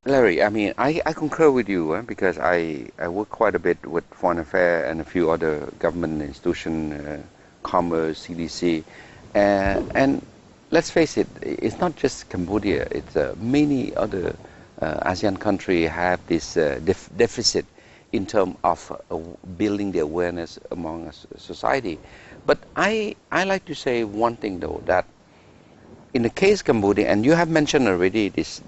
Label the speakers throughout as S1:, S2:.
S1: Larry, I mean, I concur with you because I work quite a bit with Foreign Affairs and a few other government institutions, Commerce, CDC, and let's face it, it's not just Cambodia, it's many other ASEAN countries have this deficit in terms of building the awareness among society. But I like to say one thing though, that in the case Cambodia, and you have mentioned already this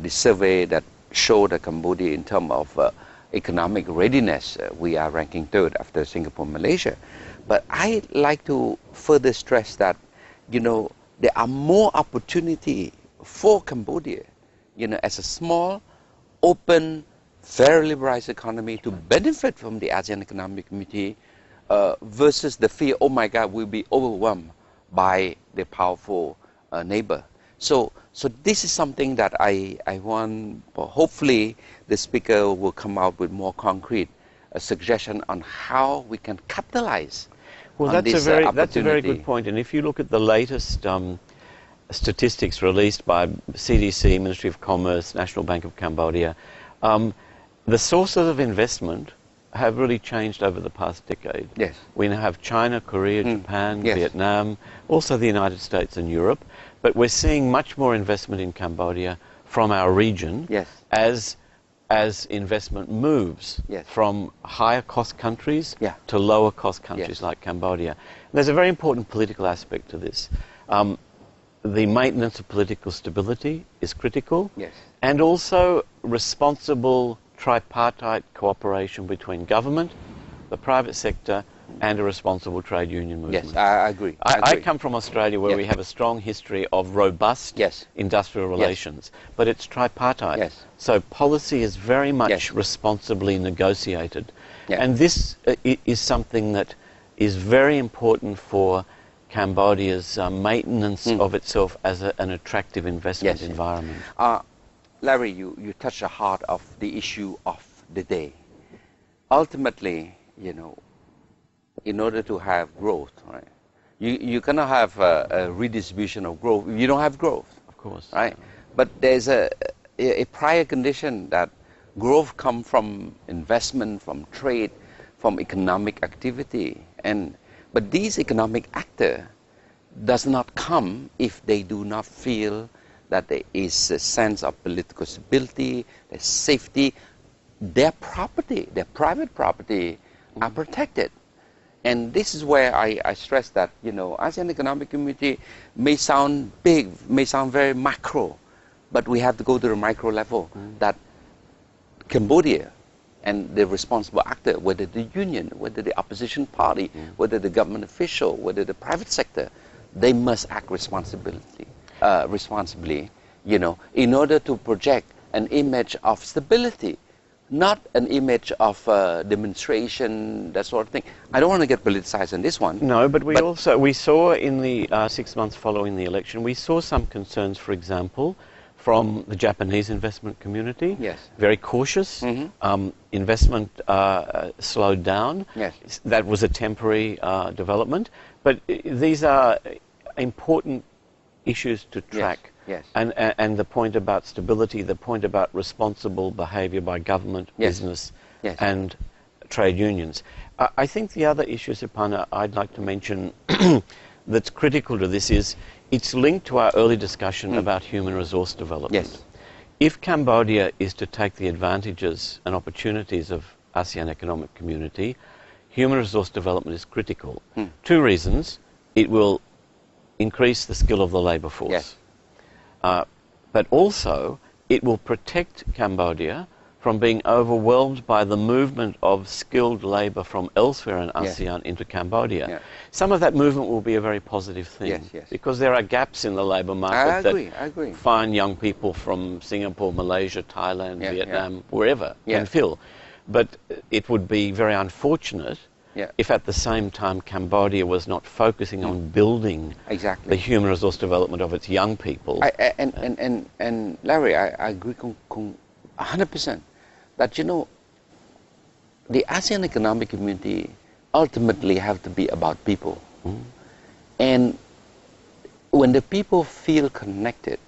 S1: survey that showed that Cambodia in terms of economic readiness, we are ranking third after Singapore, Malaysia. But I like to further stress that, you know, there are more opportunity for Cambodia, you know, as a small, open, very liberalized economy to benefit from the ASEAN Economic Community versus the fear, oh my God, we'll be overwhelmed by the powerful neighbor. So this is something that I want, hopefully the speaker will come out with more concrete suggestion on how we can capitalize on this opportunity.
S2: That's a very good point. And if you look at the latest statistics released by CDC, Ministry of Commerce, National Bank of Cambodia, the sources of investment have really changed over the past decade.
S1: Yes.
S2: We now have China, Korea, Japan,
S1: yes.
S2: Vietnam, also the United States and Europe. But we're seeing much more investment in Cambodia from our region,
S1: yes.
S2: as investment moves,
S1: yes.
S2: from higher cost countries,
S1: yeah.
S2: to lower cost countries,
S1: yes.
S2: like Cambodia. And there's a very important political aspect to this. The maintenance of political stability is critical,
S1: yes.
S2: and also responsible tripartite cooperation between government, the private sector, and a responsible trade union movement.
S1: Yes, I agree.
S2: I come from Australia, where
S1: yes.
S2: we have a strong history of robust
S1: yes.
S2: industrial relations, yes. but it's tripartite.
S1: Yes.
S2: So policy is very much
S1: yes.
S2: responsibly negotiated.
S1: Yes.
S2: And this is something that is very important for Cambodia's maintenance of itself as an attractive investment
S1: yes.
S2: environment.
S1: Larry, you touched the heart of the issue of the day. Ultimately, you know, in order to have growth, right, you cannot have a redistribution of growth if you don't have growth.
S2: Of course.
S1: Right? But there's a prior condition that growth comes from investment, from trade, from economic activity. But these economic actors does not come if they do not feel that there is a sense of political stability, there's safety, their property, their private property are protected. And this is where I stress that, you know, ASEAN Economic Community may sound big, may sound very macro, but we have to go to the micro level, that Cambodia and the responsible actor, whether the union, whether the opposition party, whether the government official, whether the private sector, they must act responsibly, you know, in order to project an image of stability, not an image of demonstration, that sort of thing. I don't want to get politicized on this one.
S2: No, but we saw in the 6 months following the election, we saw some concerns, for example, from the Japanese investment community.
S1: Yes.
S2: Very cautious. Investment slowed down.
S1: Yes.
S2: That was a temporary development. But these are important issues to track.
S1: Yes.
S2: And the point about stability, the point about responsible behaviour by government,
S1: yes.
S2: business,
S1: yes.
S2: and trade unions. I think the other issue, Siphana, I'd like to mention that's critical to this is it's linked to our early discussion about human resource development.
S1: Yes.
S2: If Cambodia is to take the advantages and opportunities of ASEAN Economic Community, human resource development is critical. 2 reasons. It will increase the skill of the labour force.
S1: Yes.
S2: But also, it will protect Cambodia from being overwhelmed by the movement of skilled labour from elsewhere in ASEAN into Cambodia.
S1: Yeah.
S2: Some of that movement will be a very positive thing,
S1: yes, yes.
S2: because there are gaps in the labour market
S1: I agree.
S2: fine young people from Singapore, Malaysia, Thailand, Vietnam, wherever can fill. But it would be very unfortunate if at the same time Cambodia was not focusing on building the human resource development of its young people.
S1: And Larry, I agree 100% that, you know, the ASEAN Economic Community ultimately have to be about people. And when the people feel connected,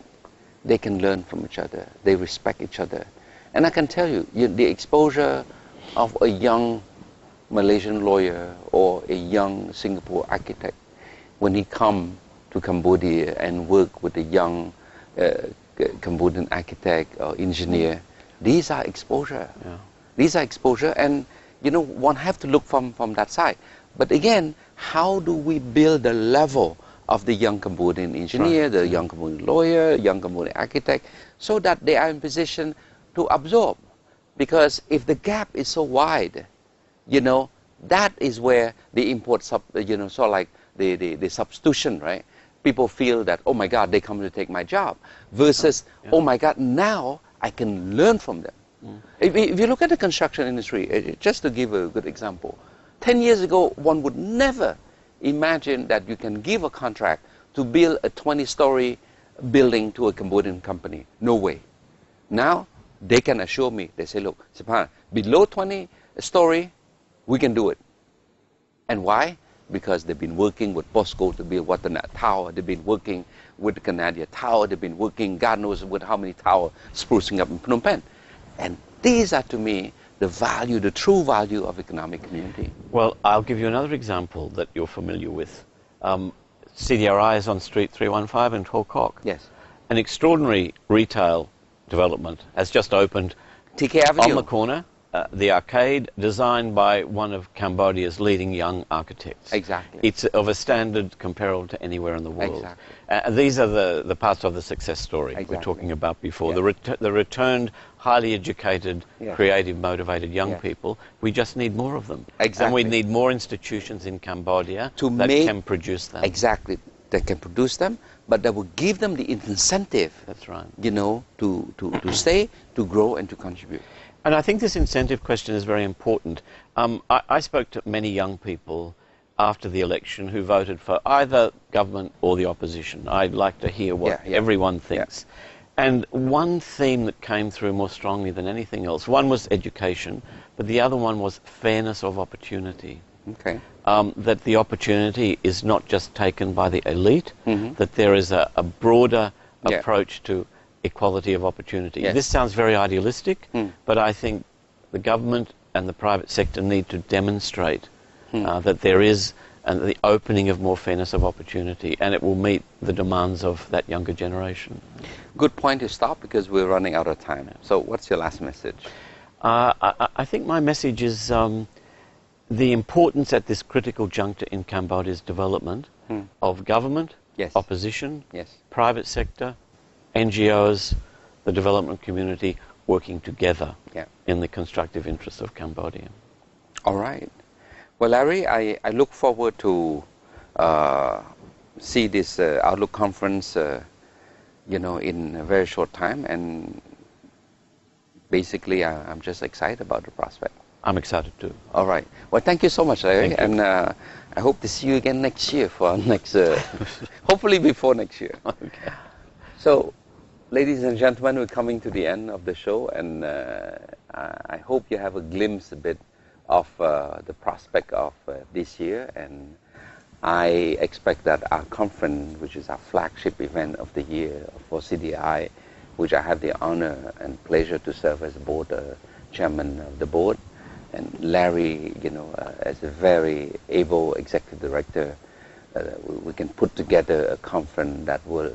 S1: they can learn from each other. They respect each other. And I can tell you, the exposure of a young Malaysian lawyer or a young Singapore architect, when he come to Cambodia and work with a young Cambodian architect or engineer, these are exposure.
S2: Yeah.
S1: These are exposure, and one have to look from that side. But again, how do we build the level of the young Cambodian engineer, the young Cambodian lawyer, young Cambodian architect, so that they are in position to absorb? Because if the gap is so wide, that is where the import, sort of like the substitution, right? People feel that, oh my God, they come to take my job, versus, oh my God, now I can learn from them. If you look at the construction industry, just to give a good example, 10 years ago, one would never imagine that you can give a contract to build a 20-story building to a Cambodian company. No way. Now, they can assure me, they say, look, Siphana, below 20 story, we can do it. And why? Because they've been working with POSCO to build Watana Tower, they've been working with the Canadian Tower, they've been working, God knows with how many towers sprucing up in Phnom Penh. And these are, to me, the value, the true value of economic community.
S2: Well, I'll give you another example that you're familiar with. CDRI is on Street 315 in Tok Kok.
S1: Yes.
S2: An extraordinary retail development has just opened
S1: TK Avenue.
S2: On the corner. The arcade, designed by one of Cambodia's leading young architects.
S1: Exactly.
S2: It's of a standard comparable to anywhere in the world.
S1: Exactly.
S2: These are the parts of the success story we're talking about before. Yeah. The returned, highly educated, creative, motivated young people. We just need more of them.
S1: Exactly.
S2: And we need more institutions in Cambodia that can produce them.
S1: Exactly. That can produce them, but that will give them the incentive.
S2: That's right.
S1: To stay, to grow, and to contribute.
S2: And I think this incentive question is very important. I spoke to many young people after the election who voted for either government or the opposition. I'd like to hear what everyone thinks. And one theme that came through more strongly than anything else, one was education, but the other one was fairness of opportunity.
S1: Okay.
S2: That the opportunity is not just taken by the elite, that there is a broader approach to equality of opportunity.
S1: Yes.
S2: This sounds very idealistic, but I think the government and the private sector need to demonstrate that there is the opening of more fairness of opportunity, and it will meet the demands of that younger generation.
S1: Good point to stop, because we're running out of time. So what's your last message?
S2: I think my message is the importance at this critical juncture in Cambodia's development of government, opposition, private sector, NGOs, the development community working together in the constructive interests of Cambodia.
S1: All right. Well, Larry, I look forward to see this Outlook conference, in a very short time, and basically I'm just excited about the prospect.
S2: I'm excited too.
S1: All right. Well, thank you so much, Larry,
S2: and
S1: I hope to see you again next year for our next, hopefully before next year.
S2: Okay.
S1: So, ladies and gentlemen, we're coming to the end of the show, and I hope you have a glimpse a bit of the prospect of this year, and I expect that our conference, which is our flagship event of the year for CDRI, which I have the honor and pleasure to serve as board chairman of the board, and Larry, as a very able executive director, we can put together a conference that will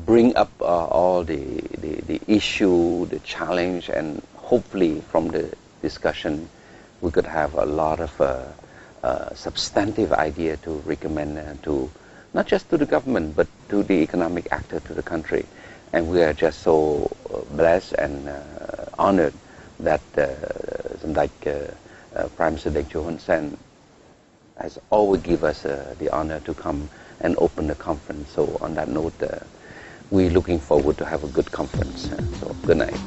S1: bring up all the issue, the challenge, and hopefully from the discussion we could have a lot of substantive idea to recommend to not just to the government but to the economic actor, to the country. And we are just so blessed and honored that Prime Minister Deng Hun Sen has always given us the honor to come and open the conference. So on that note, we're looking forward to have a good conference. So good night.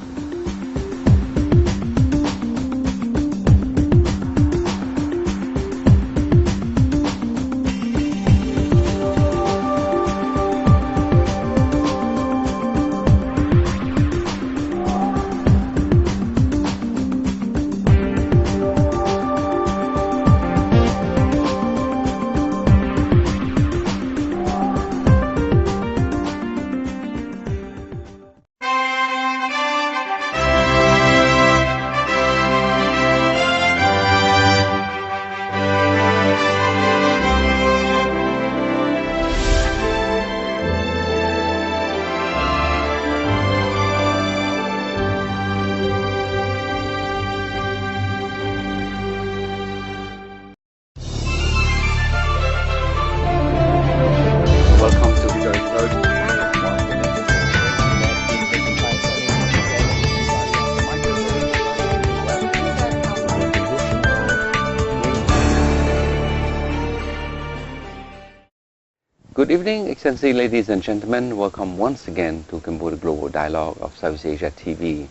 S1: Good evening, Excellency, ladies and gentlemen. Welcome once again to Cambodia Global Dialogue of Southeast Asia TV.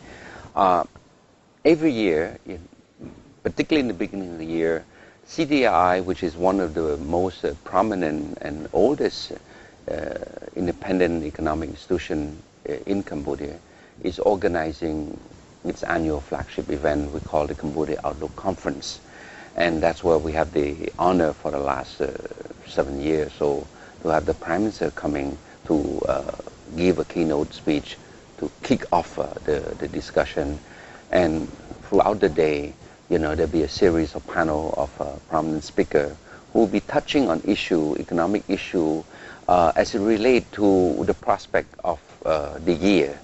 S1: Every year, particularly in the beginning of the year, CDRI, which is one of the most prominent and oldest independent economic institution in Cambodia, is organizing its annual flagship event we call the Cambodia Outlook Conference. And that's where we have the honor for the last 7 years. So to have the Prime Minister coming to give a keynote speech to kick off the discussion. And throughout the day, there'll be a series of panel of prominent speakers who will be touching on economic issue, as it relates to the prospect of the year,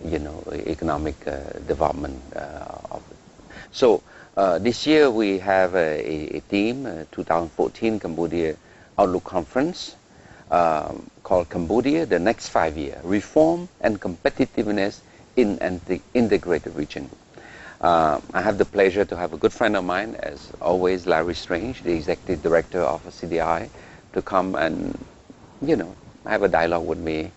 S1: economic development. So this year we have a theme, 2014 Cambodia Outlook Conference, called Cambodia, the Next 5 Years, Reform and Competitiveness in an Integrated Region. I have the pleasure to have a good friend of mine, as always, Larry Strange, the Executive Director of CDRI, to come and, have a dialogue with me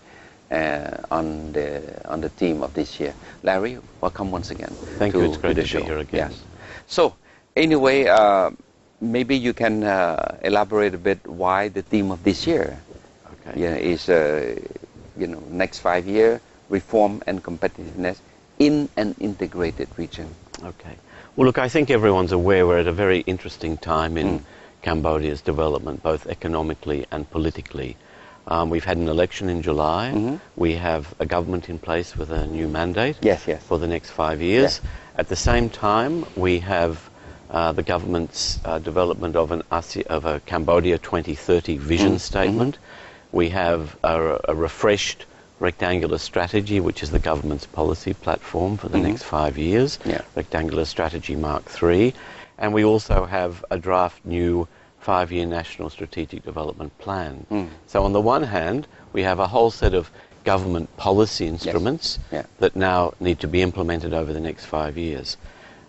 S1: on the theme of this year. Larry, welcome once again.
S2: Thank you. It's great to be here again.
S1: Yes. So, anyway, maybe you can elaborate a bit why the theme of this year is, next 5 years, reform and competitiveness in an integrated region.
S2: Okay. Well, look, I think everyone's aware we're at a very interesting time in Cambodia's development, both economically and politically. We've had an election in July. We have a government in place with a new mandate for the next 5 years. At the same time, we have the government's development of a Cambodia 2030 vision statement. We have a refreshed rectangular strategy, which is the government's policy platform for the next 5 years, Rectangular Strategy Mark III. And we also have a draft new 5-year National Strategic Development Plan. So on the one hand, we have a whole set of government policy instruments that now need to be implemented over the next 5 years.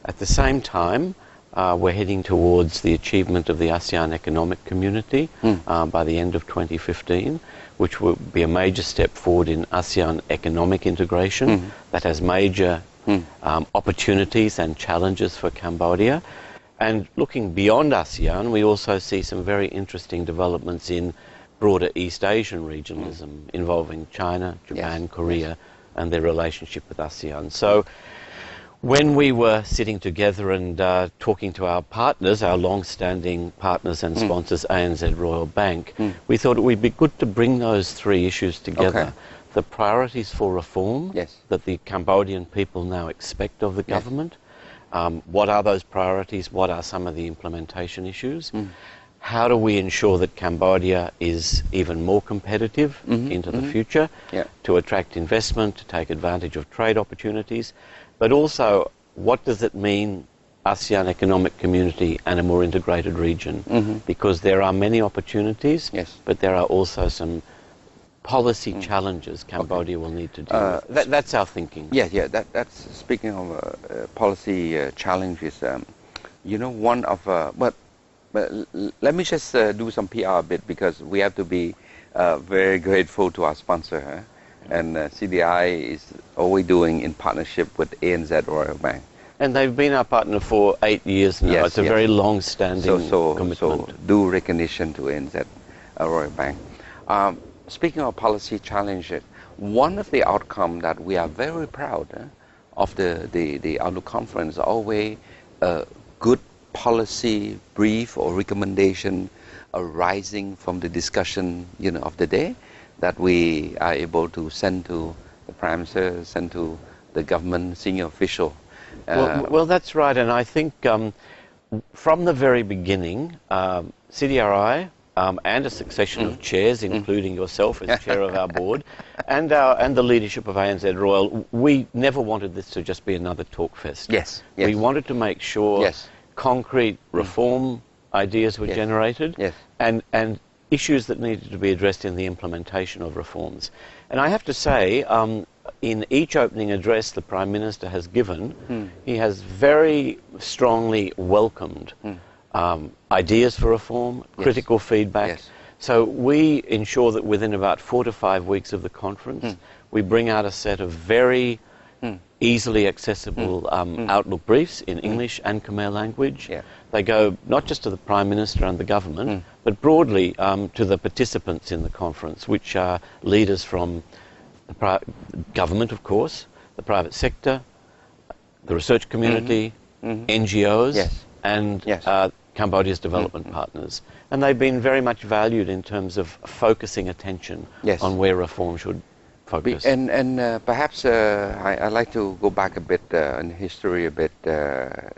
S2: At the same time, we're heading towards the achievement of the ASEAN Economic Community by the end of 2015, which will be a major step forward in ASEAN economic integration that has major opportunities and challenges for Cambodia. And looking beyond ASEAN, we also see some very interesting developments in broader East Asian regionalism involving China, Japan, Korea, and their relationship with ASEAN. So when we were sitting together and talking to our partners, our long-standing partners and sponsors, ANZ Royal Bank, we thought it would be good to bring those three issues together. The priorities for reform that the Cambodian people now expect of the government. What are those priorities? What are some of the implementation issues? How do we ensure that Cambodia is even more competitive into the future to attract investment, to take advantage of trade opportunities? But also, what does it mean, ASEAN Economic Community and a more integrated region? Because there are many opportunities, but there are also some policy challenges Cambodia will need to deal with. That's our thinking.
S1: That's speaking of policy challenges. One of but let me just do some PR a bit, because we have to be very grateful to our sponsor. And CDRI is always doing in partnership with ANZ Royal Bank.
S2: And they've been our partner for 8 years now. It's a very long-standing commitment.
S1: So due recognition to ANZ Royal Bank. Speaking of policy challenges, one of the outcomes that we are very proud of the Outlook Conference, always a good policy brief or recommendation arising from the discussion of the day, that we are able to send to the Prime Minister, send to the government senior official.
S2: Well, that's right, and I think from the very beginning, CDRI and a succession of chairs, including yourself as chair of our board, and the leadership of ANZ Royal, we never wanted this to just be another talk fest. We wanted to make sure concrete reform ideas were generated, and issues that needed to be addressed in the implementation of reforms. And I have to say, in each opening address the Prime Minister has given, he has very strongly welcomed ideas for reform, critical feedback, So we ensure that within about 4 to 5 weeks of the conference, we bring out a set of very easily accessible Outlook briefs in English and Khmer language.
S1: Yeah.
S2: They go not just to the Prime Minister and the government, but broadly to the participants in the conference, which are leaders from the government, of course, the private sector, the research community, NGOs, and Cambodia's development partners. And they've been very much valued in terms of focusing attention on where reform should focus.
S1: And perhaps I'd like to go back a bit in history a bit,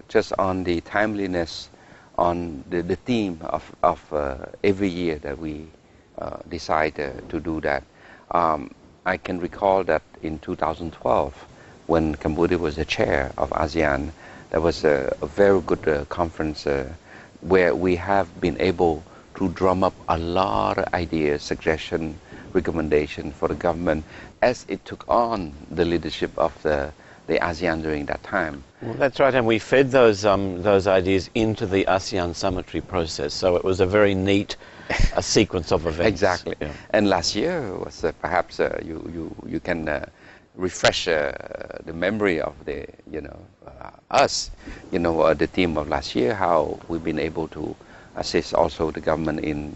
S1: just on the timeliness, on the theme of every year that we decide to do that. I can recall that in 2012, when Cambodia was the chair of ASEAN, there was a very good conference where we have been able to drum up a lot of ideas, suggestions, recommendation for the government as it took on the leadership of the ASEAN during that time.
S2: Well, that's right, and we fed those ideas into the ASEAN summary process, so it was a very neat sequence of events.
S1: Exactly. Yeah. And last year was perhaps you can refresh the memory of the the theme of last year, how we've been able to assist also the government in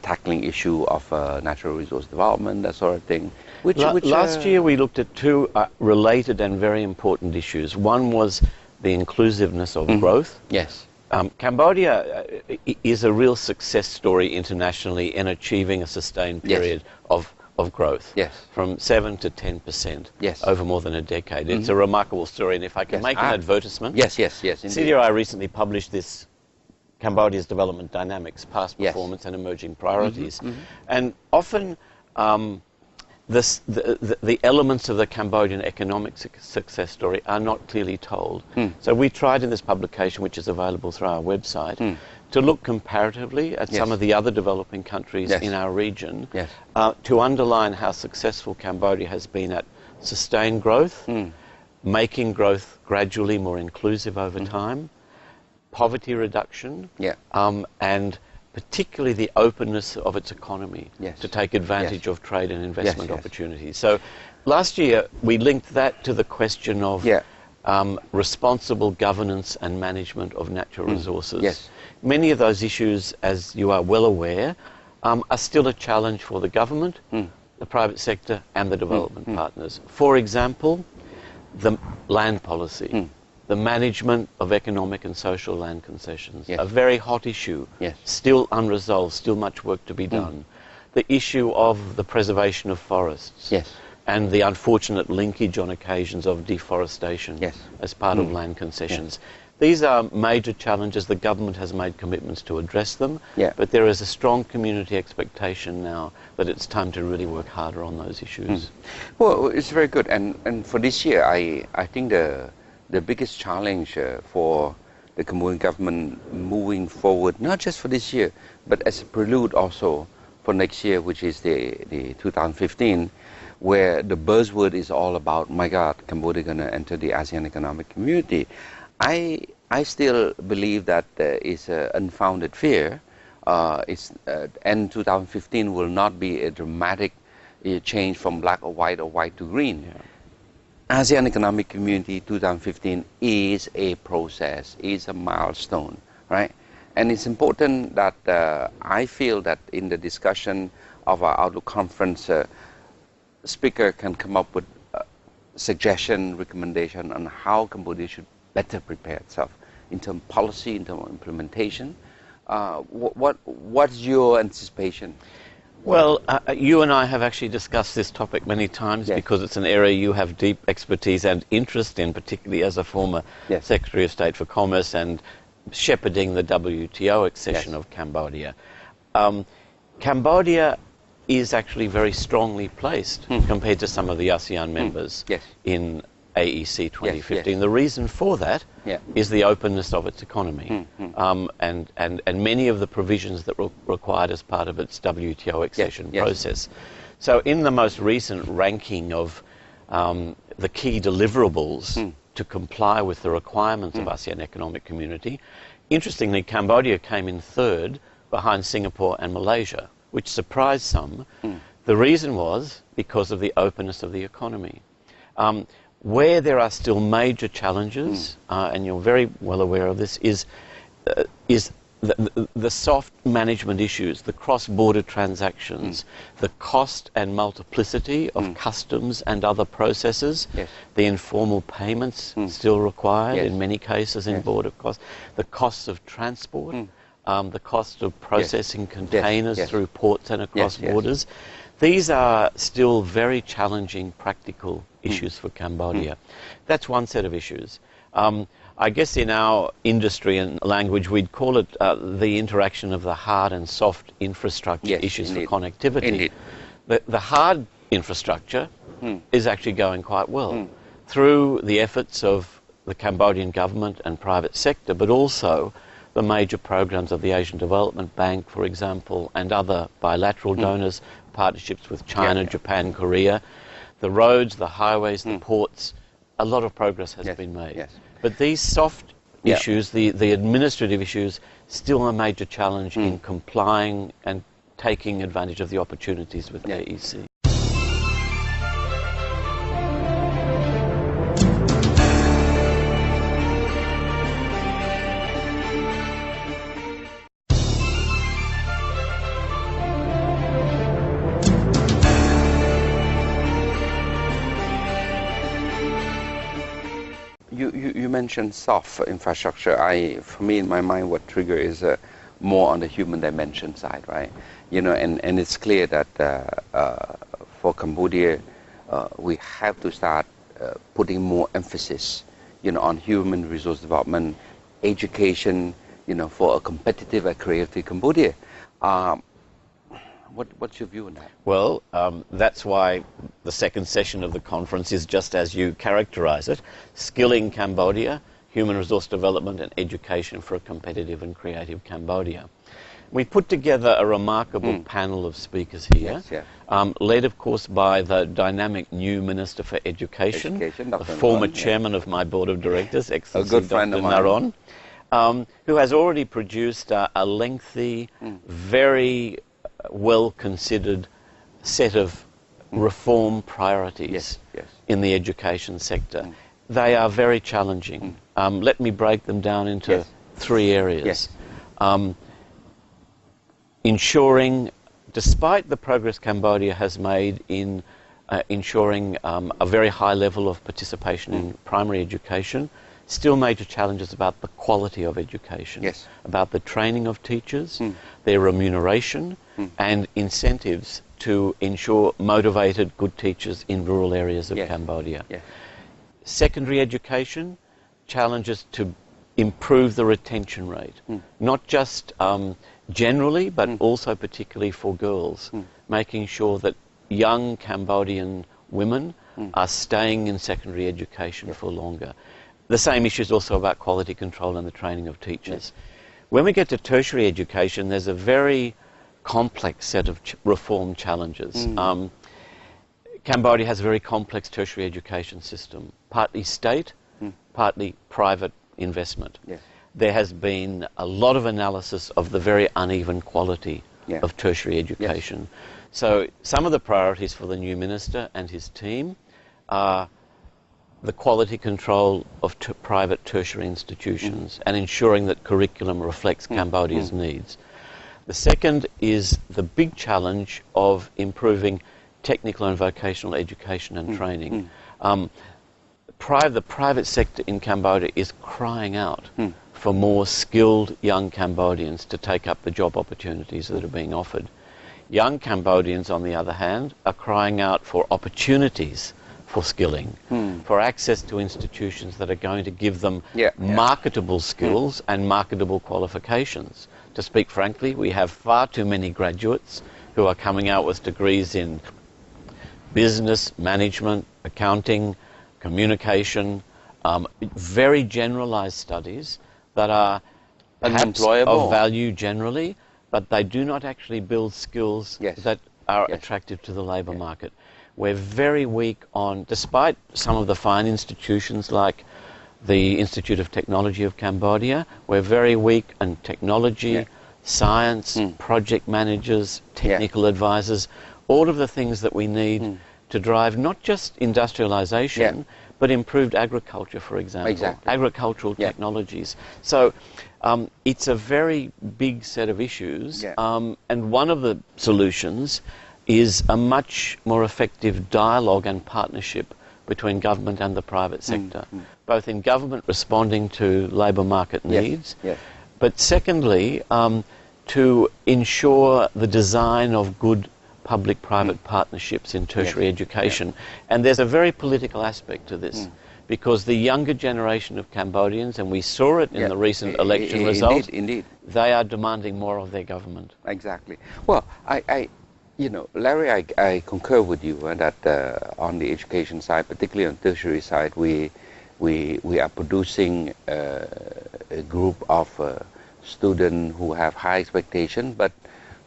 S1: tackling issue of natural resource development, that sort of thing.
S2: Last year we looked at two related and very important issues. One was the inclusiveness of growth.
S1: Yes.
S2: Cambodia is a real success story internationally in achieving a sustained period of growth, from 7 to 10% over more than a decade. It's a remarkable story, and if I can make an advertisement.
S1: Yes,
S2: CDRI recently published this Cambodia's Development Dynamics, Past Performance and Emerging Priorities. And often the elements of the Cambodian economic success story are not clearly told. So we tried in this publication, which is available through our website, to look comparatively at some of the other developing countries in our region, to underline how successful Cambodia has been at sustained growth, making growth gradually more inclusive over time, poverty reduction, and particularly the openness of its economy to take advantage of trade and investment opportunities. So last year we linked that to the question of responsible governance and management of natural resources. Many of those issues, as you are well aware, are still a challenge for the government, the private sector and the development partners. For example, the land policy. The management of economic and social land concessions, a very hot issue, still unresolved, still much work to be done. The issue of the preservation of forests, and the unfortunate linkage on occasions of deforestation as part of land concessions. These are major challenges. The government has made commitments to address them, but there is a strong community expectation now that it's time to really work harder on those issues.
S1: Well, it's very good, and for this year, I think the biggest challenge for the Cambodian government moving forward, not just for this year, but as a prelude also for next year, which is the 2015, where the buzzword is all about, my God, Cambodia going to enter the ASEAN Economic Community. I still believe that is an unfounded fear. And 2015 will not be a dramatic change from black or white to green. ASEAN Economic Community 2015 is a process, is a milestone, right? And it's important that I feel that in the discussion of our Outlook conference, speaker can come up with suggestion, recommendation on how Cambodia should better prepare itself in terms of policy, in terms of implementation. What's your anticipation?
S2: Well, you and I have actually discussed this topic many times because it's an area you have deep expertise and interest in, particularly as a former Secretary of State for Commerce and shepherding the WTO accession of Cambodia. Cambodia is actually very strongly placed compared to some of the ASEAN members in AEC 2015. The reason for that is the openness of its economy and many of the provisions that were required as part of its WTO accession process. So in the most recent ranking of the key deliverables to comply with the requirements of ASEAN Economic Community, interestingly, Cambodia came in third behind Singapore and Malaysia. which surprised some. The reason was because of the openness of the economy. Where there are still major challenges, and you're very well aware of this, is the soft management issues, the cross-border transactions, the cost and multiplicity of customs and other processes, the informal payments still required in many cases in border costs, the costs of transport, the cost of processing containers through ports and across borders. These are still very challenging practical issues for Cambodia. That's one set of issues. I guess in our industry and language we'd call it the interaction of the hard and soft infrastructure issues for connectivity. The hard infrastructure is actually going quite well through the efforts of the Cambodian government and private sector, but also the major programs of the Asian Development Bank, for example, and other bilateral donors, partnerships with China, Japan, Korea. The roads, the highways, the ports, a lot of progress has been made. But these soft issues, the administrative issues, still a major challenge in complying and taking advantage of the opportunities with AEC.
S1: You mentioned soft infrastructure. For me, in my mind, what trigger is more on the human dimension side, right? You know, and it's clear that for Cambodia, we have to start putting more emphasis, you know, on human resource development, education, you know, for a competitive and creative Cambodia. What's your view on that?
S2: Well, that's why the second session of the conference is just as you characterize it, skilling Cambodia, human resource development and education for a competitive and creative Cambodia. We put together a remarkable panel of speakers here, led of course by the dynamic new Minister for Education, the former chairman of my board of directors, Excellency Dr. Naron, who has already produced a lengthy, very well-considered set of reform priorities in the education sector. They are very challenging. Let me break them down into three areas. Ensuring, despite the progress Cambodia has made in ensuring a very high level of participation in primary education, still major challenges about the quality of education, about the training of teachers, their remuneration, and incentives to ensure motivated, good teachers in rural areas of Cambodia. Secondary education, challenges to improve the retention rate, not just generally, but also particularly for girls, making sure that young Cambodian women are staying in secondary education for longer. The same issue is also about quality control and the training of teachers. When we get to tertiary education, there's a very complex set of reform challenges. Cambodia has a very complex tertiary education system, partly state, partly private investment. There has been a lot of analysis of the very uneven quality of tertiary education. So some of the priorities for the new minister and his team are the quality control of private tertiary institutions and ensuring that curriculum reflects Cambodia's needs. The second is the big challenge of improving technical and vocational education and training. The private sector in Cambodia is crying out for more skilled young Cambodians to take up the job opportunities that are being offered. Young Cambodians, on the other hand, are crying out for opportunities for skilling, for access to institutions that are going to give them marketable skills and marketable qualifications. To speak frankly, we have far too many graduates who are coming out with degrees in business, management, accounting, communication, very generalized studies that are perhaps of value generally, but they do not actually build skills that are attractive to the labour market. We're very weak on, despite some of the fine institutions like the Institute of Technology of Cambodia, we're very weak in technology, science, project managers, technical advisors, all of the things that we need to drive not just industrialization, but improved agriculture, for example, agricultural technologies. So it's a very big set of issues, and one of the solutions is a much more effective dialogue and partnership between government and the private sector, both in government responding to labour market needs, but secondly, to ensure the design of good public-private partnerships in tertiary education. And there's a very political aspect to this, because the younger generation of Cambodians, and we saw it in the recent election results, they are demanding more of their government.
S1: Exactly. Well, you know, Larry, I concur with you that on the education side, particularly on tertiary side, we are producing a group of students who have high expectation, but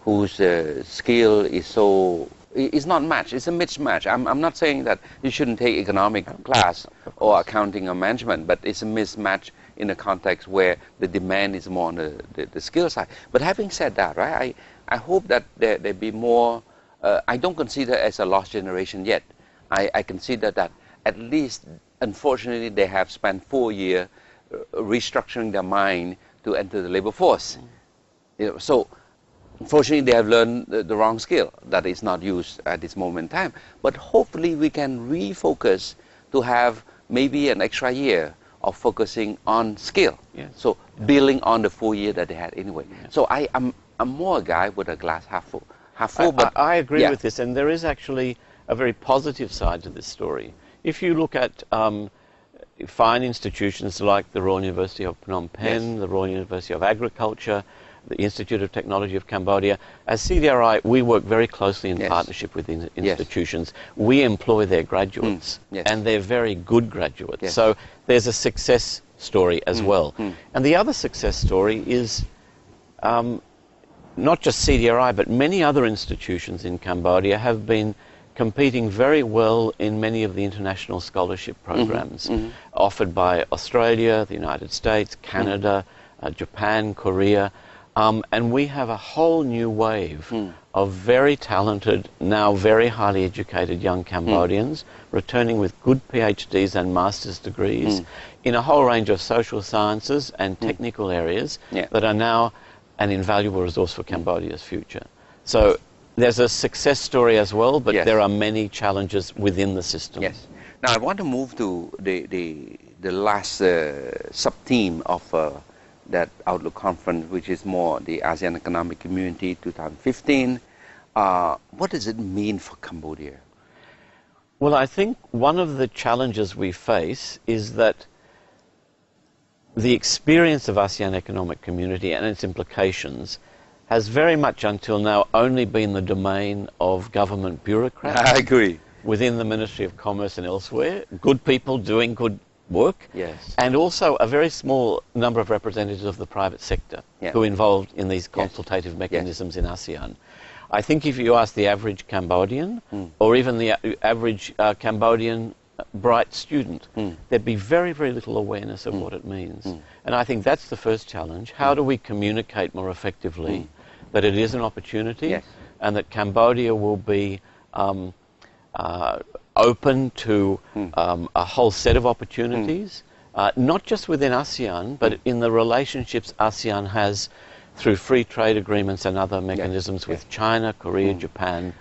S1: whose skill is not matched. It's a mismatch. I'm not saying that you shouldn't take economic class or accounting or management, but it's a mismatch in a context where the demand is more on the skill side. But having said that, right, I hope that there be more. I don't consider it as a lost generation yet. I consider that at least, unfortunately, they have spent 4 years restructuring their mind to enter the labor force. You know, so unfortunately, they have learned the wrong skill that is not used at this moment in time. But hopefully, we can refocus to have maybe an extra year of focusing on skill. So building on the 4 years that they had anyway. So I'm more a guy with a glass half full. But
S2: I agree with this, and there is actually a very positive side to this story. If you look at fine institutions like the Royal University of Phnom Penh, the Royal University of Agriculture, the Institute of Technology of Cambodia, as CDRI, we work very closely in partnership with institutions. We employ their graduates, and they're very good graduates. So there's a success story as well. And the other success story is not just CDRI, but many other institutions in Cambodia have been competing very well in many of the international scholarship programs offered by Australia, the United States, Canada, Japan, Korea. And we have a whole new wave of very talented, now very highly educated young Cambodians returning with good PhDs and master's degrees in a whole range of social sciences and technical areas that are now an invaluable resource for Cambodia's future. So there's a success story as well, but there are many challenges within the system.
S1: Now I want to move to the last sub-theme of that Outlook conference, which is more the ASEAN Economic Community 2015. What does it mean for Cambodia?
S2: Well, I think one of the challenges we face is that the experience of ASEAN Economic Community and its implications has very much until now only been the domain of government bureaucrats.
S1: I agree.
S2: Within the Ministry of Commerce and elsewhere, good people doing good work, and also a very small number of representatives of the private sector who are involved in these consultative mechanisms in ASEAN. I think if you ask the average Cambodian, or even the average Cambodian bright student, there'd be very, very little awareness of what it means. And I think that's the first challenge. How do we communicate more effectively that it is an opportunity and that Cambodia will be open to a whole set of opportunities, not just within ASEAN, but in the relationships ASEAN has through free trade agreements and other mechanisms with China, Korea, Japan,